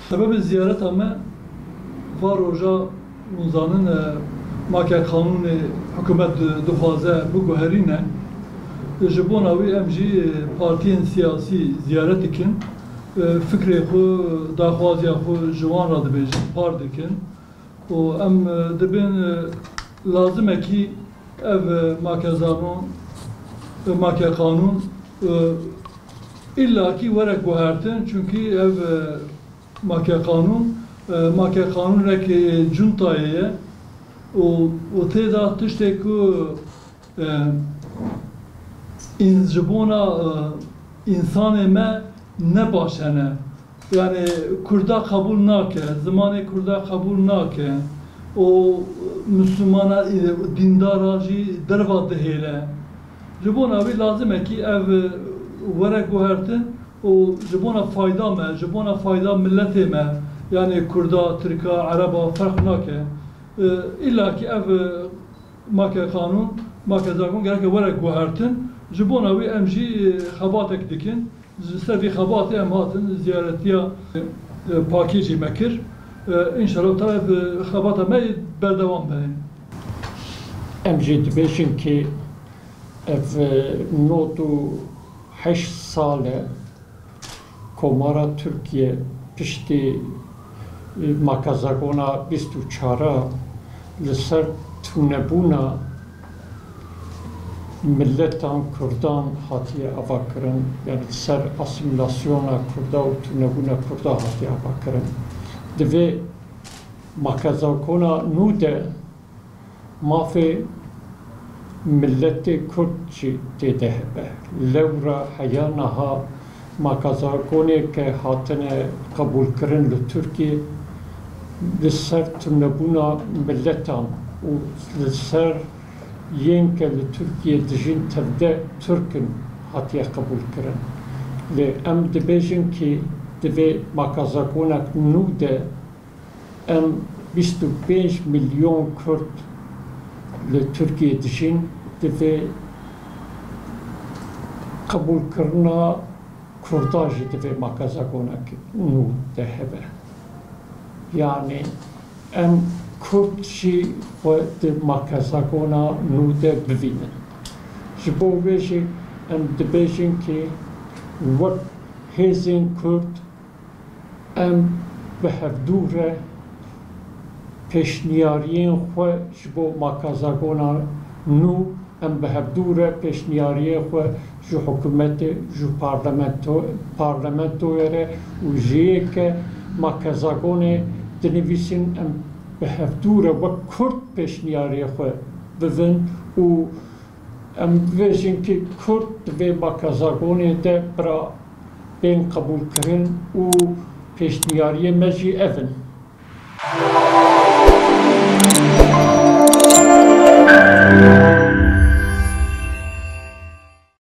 Sebep ziyaret ama var oja uzanın maka kanunu hükümet duhaze bu guherine jibona ve emji partiyen siyasi ziyaret ikin fikri xu daxwaziya xu jiwan ra dibêjin par dikin û em dibin lazim e ki ev make kanun illaki were guhertin çünkü ev make kanun rek cuntayê û têda tiştê ku jibona insanê me ne baş hene yani Kurda kabul nake, zamanê Kurda kabul nake o Müslümana dindara jî derva dihêle ji bona wî lazim e ki ev were guhertin û ji bona fayda me, ji bona fayda milletê me yani Kurda, Tirka, Araba ferq nake illa ki ev make kanun, make zakon gerek were guhertin ji bona wî em jî xebatek dikin servi xebatê em hatin ziyaretiya pakê jî me kir inşallah ta ev xebata me berdewam be. Em jî dibêjin ki ev 98 sale Komara Türkiye piştî makazagona 24 li ser tunebûna milletan Kurdan hatiye avakirin yani ser asimilasyona Kurda û tunebûna Kurda hatiye avakirin. Divê makazakona nû de mafê milletê Kurd jî têde hebe. Lewra heya niha makazakonê ke hatine qebûlkirin li Tirkiye li ser tunebûna milletan û li ser yên ke li Tirkiye dijîn tevde Türkên hatiye qebûlkirin. Lê em dibêjin ki divê makazakonek nû de em 25 milyon Kurd li Tirkiye dijîn divê qebûlkirina Kurda jî divê makazakonek nû de hebe. Yani em Kurd jî xwe di makazakona nû de bivînin. Ji bo wê jî em dibêjin ki wek hêzên Kurd em bi hevdûre pêşniyariyên xwe ji bo makazakona nû em bi hevdûre pêşniyariyê xwe ji hikûmetê ji parlamentoya re û jiyêke makazakonê dinivîsin em bi hevdûre wek Kurd pêşniyariyê xwe bivin û em dibêjin ki Kurd di vê makazakonê de bira bên qebûlkirin û pêşniyariyê me jî ev in.